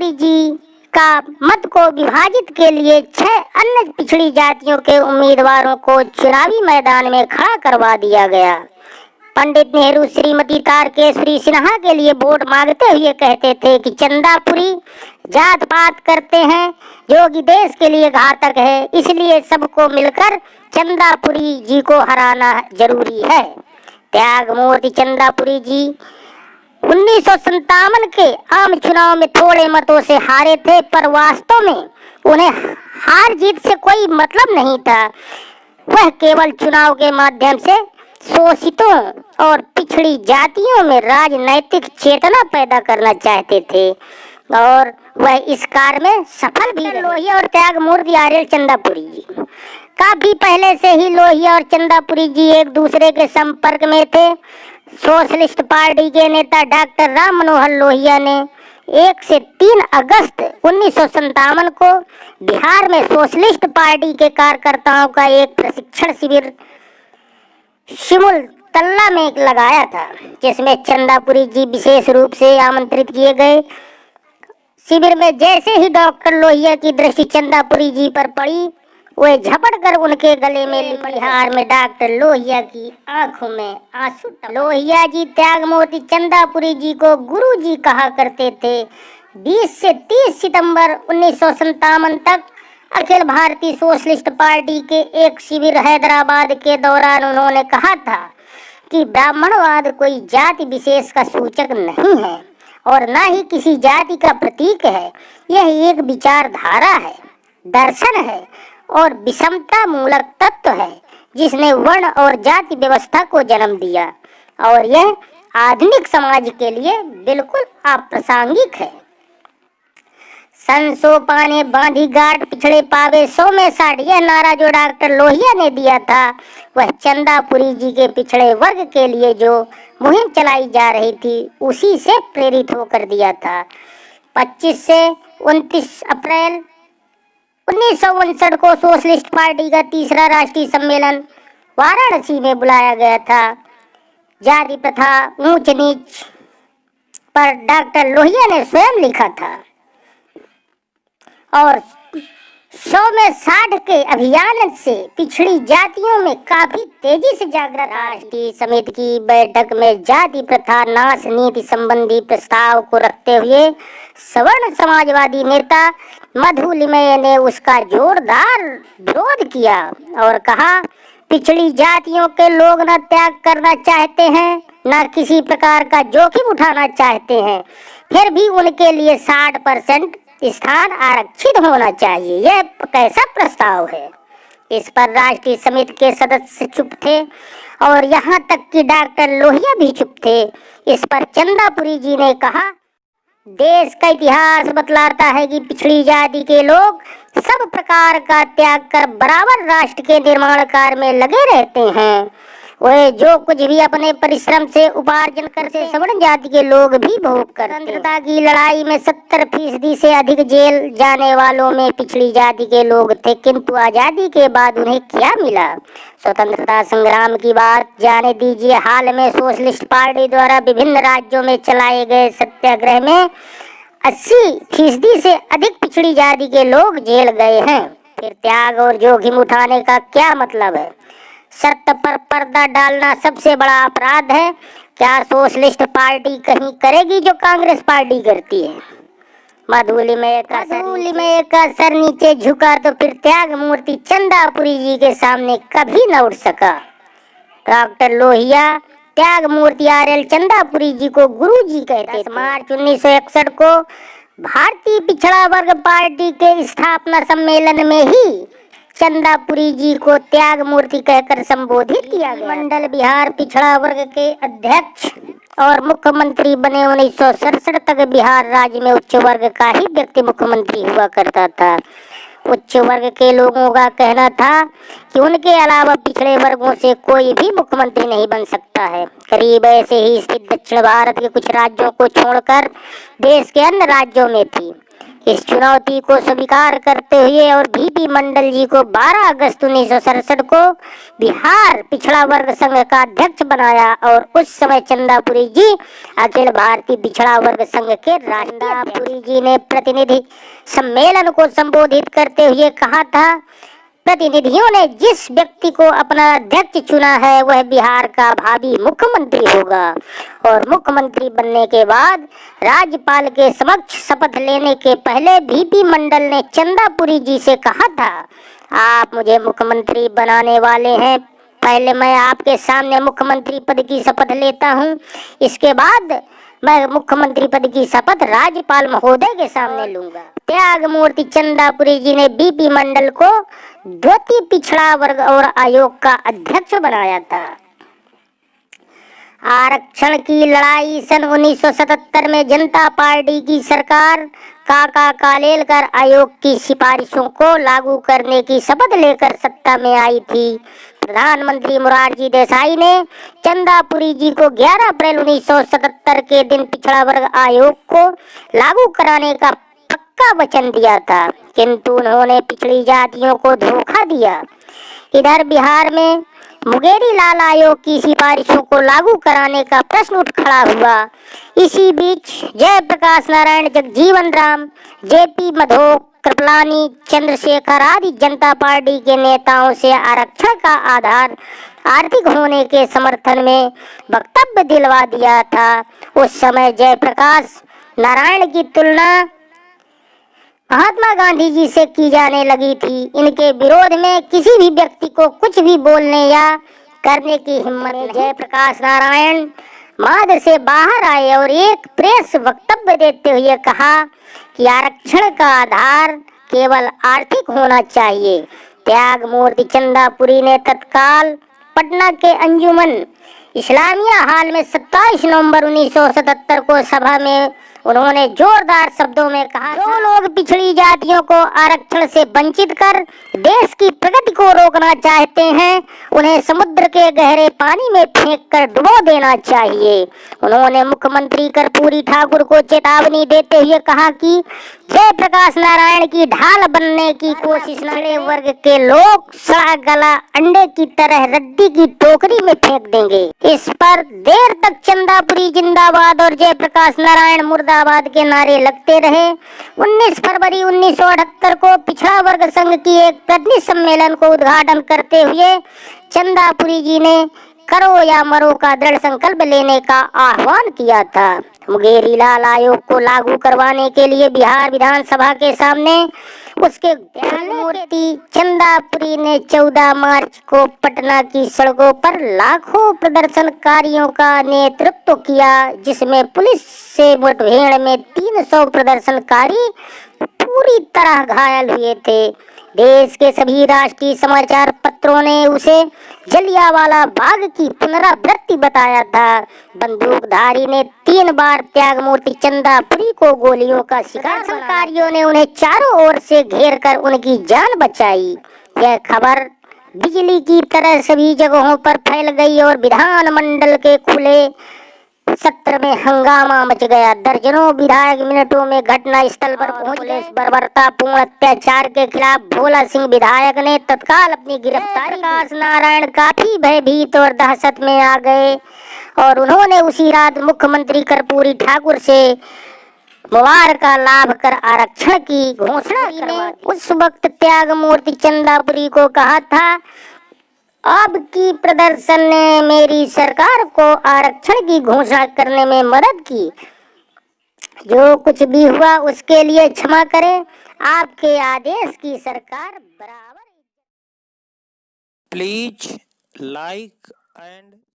पुरी जी का मत को विभाजित के लिए 6 अन्य पिछड़ी जातियों के उम्मीदवारों को चुनावी मैदान में खड़ा करवा दिया गया। पंडित नेहरू श्रीमती तारकेश्वरी सिन्हा के लिए वोट मांगते हुए कहते थे कि चंदापुरी जात पात करते हैं जो कि देश के लिए घातक है, इसलिए सबको मिलकर चंदापुरी जी को हराना जरूरी है। त्यागमूर्ति चंदापुरी जी 1957 के आम चुनाव में थोड़े मतों से हारे थे, पर वास्तव में उन्हें हार जीत से कोई मतलब नहीं था। वह केवल चुनाव के माध्यम से शोषितों और पिछड़ी जातियों में राजनैतिक चेतना पैदा करना चाहते थे और वह इस कार्य में सफल भी रहे। लोहिया और त्यागमूर्ति आर्य चंदापुरी जी काफी पहले से ही लोहिया और चंदापुरी जी एक दूसरे के संपर्क में थे। सोशलिस्ट पार्टी के नेता डॉक्टर राम मनोहर लोहिया ने 1 से 3 अगस्त 1957 को बिहार में सोशलिस्ट पार्टी के कार्यकर्ताओं का एक प्रशिक्षण शिविर शिमुल तल्ला में लगाया था, जिसमें चंदापुरी जी विशेष रूप से आमंत्रित किए गए। शिविर में जैसे ही डॉक्टर लोहिया की दृष्टि चंदापुरी जी पर पड़ी, वे झपट कर उनके गले में लिपट। बिहार में डॉक्टर लोहिया की आंखों में आंसू। लोहिया जी त्यागमूर्ति चंदापुरी जी को गुरु जी कहा करते थे। 20 से 30 सितंबर 1957 तक अखिल भारतीय सोशलिस्ट पार्टी के एक शिविर हैदराबाद के दौरान उन्होंने कहा था कि ब्राह्मणवाद कोई जाति विशेष का सूचक नहीं है और न ही किसी जाति का प्रतीक है। यह एक विचारधारा है, दर्शन है और विषमता मूलक तत्व है, जिसने वर्ण और जाति व्यवस्था को जन्म दिया और यह आधुनिक समाज के लिए बिल्कुल अप्रासंगिक है। संसो पाने बांधी गांठ पिछड़े पावे 100 में 60, यह नारा जो डॉक्टर लोहिया ने दिया था, वह चंदापुरी जी के पिछड़े वर्ग के लिए जो मुहिम चलाई जा रही थी उसी से प्रेरित होकर दिया था। 25 से 29 अप्रैल 1959 को सोशलिस्ट पार्टी का तीसरा राष्ट्रीय सम्मेलन वाराणसी में बुलाया गया था। जाति प्रथा ऊंच नीच पर डॉक्टर लोहिया ने स्वयं लिखा था और 100 में 60 के अभियान से पिछड़ी जातियों में काफी तेजी से जागृत। राष्ट्रीय समिति की बैठक में जाति प्रथा नाश नीति संबंधी प्रस्ताव को रखते हुए सवर्ण समाजवादी नेता मधुलिमय ने उसका जोरदार विरोध किया और कहा, पिछड़ी जातियों के लोग न त्याग करना चाहते हैं न किसी प्रकार का जोखिम उठाना चाहते हैं, फिर भी उनके लिए 60% स्थान आरक्षित होना चाहिए। यह कैसा प्रस्ताव है? इस पर राष्ट्रीय समिति के सदस्य चुप थे और यहाँ तक कि डॉक्टर लोहिया भी चुप थे। इस पर चंदापुरी जी ने कहा, देश का इतिहास बतलाता है कि पिछड़ी जाति के लोग सब प्रकार का त्याग कर बराबर राष्ट्र के निर्माण कार्य में लगे रहते हैं। वे जो कुछ भी अपने परिश्रम से उपार्जन करते सवर्ण जाति के लोग भी भोग करते। स्वतंत्रता की लड़ाई में 70% से अधिक जेल जाने वालों में पिछड़ी जाति के लोग थे, किंतु आजादी के बाद उन्हें क्या मिला? स्वतंत्रता संग्राम की बात जाने दीजिए। हाल में सोशलिस्ट पार्टी द्वारा विभिन्न राज्यों में चलाए गए सत्याग्रह में 80% से अधिक पिछड़ी जाति के लोग जेल गए हैं। फिर त्याग और जोखिम उठाने का क्या मतलब है? शर्त पर पर्दा डालना सबसे बड़ा अपराध है। क्या सोशलिस्ट पार्टी कहीं करेगी जो कांग्रेस पार्टी करती है? मधुलिमय का सर नीचे झुका तो फिर त्यागमूर्ति चंदापुरी जी के सामने कभी न उठ सका। डॉक्टर लोहिया त्यागमूर्ति आर्य चंदापुरी जी को गुरु जी कहते थे। मार्च 1961 को भारतीय पिछड़ा वर्ग पार्टी के स्थापना सम्मेलन में ही चंदापुरी जी को त्यागमूर्ति कहकर संबोधित किया गया। मंडल बिहार पिछड़ा वर्ग के अध्यक्ष और मुख्यमंत्री बने। 1967 तक बिहार राज्य में उच्च वर्ग का ही व्यक्ति मुख्यमंत्री हुआ करता था। उच्च वर्ग के लोगों का कहना था कि उनके अलावा पिछड़े वर्गों से कोई भी मुख्यमंत्री नहीं बन सकता है। करीब ऐसे ही स्थिति दक्षिण भारत के कुछ राज्यों को छोड़कर देश के अन्य राज्यों में थी। इस चुनौती को स्वीकार करते हुए और बीपी मंडल जी को 12 अगस्त 1967 को बिहार पिछड़ा वर्ग संघ का अध्यक्ष बनाया और उस समय चंदापुरी जी अखिल भारतीय पिछड़ा वर्ग संघ के चंदापुरी जी ने प्रतिनिधि सम्मेलन को संबोधित करते हुए कहा था, प्रतिनिधियों ने जिस व्यक्ति को अपना अध्यक्ष चुना है वह बिहार का भावी मुख्यमंत्री होगा और मुख्यमंत्री बनने के बाद राज्यपाल के समक्ष शपथ लेने के पहले बीपी मंडल ने चंदापुरी जी से कहा था, आप मुझे मुख्यमंत्री बनाने वाले हैं, पहले मैं आपके सामने मुख्यमंत्री पद की शपथ लेता हूं, इसके बाद मैं मुख्यमंत्री पद की शपथ राज्यपाल महोदय के सामने लूंगा। त्यागमूर्ति चंदापुरी जी ने बीपी मंडल को द्वितीय पिछड़ा वर्ग और आयोग का अध्यक्ष बनाया था। आरक्षण की लड़ाई सन 1977 में जनता पार्टी की सरकार काका कालेलकर आयोग की सिफारिशों को लागू करने की शपथ लेकर सत्ता में आई थी। प्रधानमंत्री मोरारजी देसाई ने चंदापुरी जी को 11 अप्रैल 1977 के दिन पिछड़ा वर्ग आयोग को लागू कराने का पक्का वचन दिया था, किंतु उन्होंने पिछड़ी जातियों को धोखा दिया। इधर बिहार में मुंगेरी लाल आयोग की सिफारिशों को लागू कराने का प्रश्न उठ खड़ा हुआ। इसी बीच जयप्रकाश नारायण, जगजीवन राम, जेपी मधो, कृपलानी, चंद्रशेखर आदि जनता पार्टी के नेताओं से आरक्षण का आधार आर्थिक होने के समर्थन में वक्तव्य दिलवा दिया था। उस समय जयप्रकाश नारायण की तुलना महात्मा गांधी जी से की जाने लगी थी। इनके विरोध में किसी भी व्यक्ति को कुछ भी बोलने या करने की हिम्मत नहीं। जयप्रकाश नारायण माद से बाहर आए और एक प्रेस वक्तव्य देते हुए कहा कि आरक्षण का आधार केवल आर्थिक होना चाहिए। त्यागमूर्ति चंदापुरी ने तत्काल पटना के अंजुमन इस्लामिया हाल में 27 नवंबर 1977 को सभा में उन्होंने जोरदार शब्दों में कहा, जो लोग पिछड़ी जातियों को आरक्षण से वंचित कर देश की प्रगति को रोकना चाहते हैं, उन्हें समुद्र के गहरे पानी में फेंककर डुबो देना चाहिए। उन्होंने मुख्यमंत्री कर्पूरी ठाकुर को चेतावनी देते हुए कहा कि जयप्रकाश नारायण की ढाल बनने की कोशिश पिछड़े वर्ग के लोग सड़ा गला अंडे की तरह रद्दी की टोकरी में फेंक देंगे। इस पर देर तक चंदापुरी जिंदाबाद और जयप्रकाश नारायण मुर्दाबाद के नारे लगते रहे। 19 फरवरी 1978 को पिछड़ा वर्ग संघ की एक प्रतिनिधि सम्मेलन को उद्घाटन करते हुए चंदापुरी जी ने करो या मरो का दृढ़ संकल्प लेने का आह्वान किया था। मुंगेरी लाल आयोग को लागू करवाने के लिए बिहार विधानसभा के सामने उसके त्यागमूर्ति चंदापुरी ने 14 मार्च को पटना की सड़कों पर लाखों प्रदर्शनकारियों का नेतृत्व किया, जिसमें पुलिस से मुठभेड़ में 300 प्रदर्शनकारी पूरी तरह घायल हुए थे। देश के सभी राष्ट्रीय समाचार पत्रों ने उसे जलियांवाला बाग की पुनरावृत्ति बताया था। बंदूकधारी ने 3 बार त्यागमूर्ति चंदापुरी को गोलियों का शिकार बनाया। प्रदर्शनकारियों ने उन्हें चारों ओर से घेरकर उनकी जान बचाई। यह खबर बिजली की तरह सभी जगहों पर फैल गई और विधानमंडल के खुले सत्र में हंगामा मच गया। दर्जनों विधायक मिनटों में घटना स्थल पर पहुंच गए। बर्बरतापूर्ण अत्याचार के खिलाफ भोला सिंह विधायक ने तत्काल अपनी गिरफ्तारी। प्रकाश नारायण काफी भयभीत और दहशत में आ गए और उन्होंने उसी रात मुख्यमंत्री कर्पूरी ठाकुर से मुबार का लाभ कर आरक्षण की घोषणा करवा दी। उस वक्त त्यागमूर्ति चंदापुरी को कहा था, अब की प्रदर्शन ने मेरी सरकार को आरक्षण की घोषणा करने में मदद की। जो कुछ भी हुआ उसके लिए क्षमा करें, आपके आदेश की सरकार बराबर। Please like and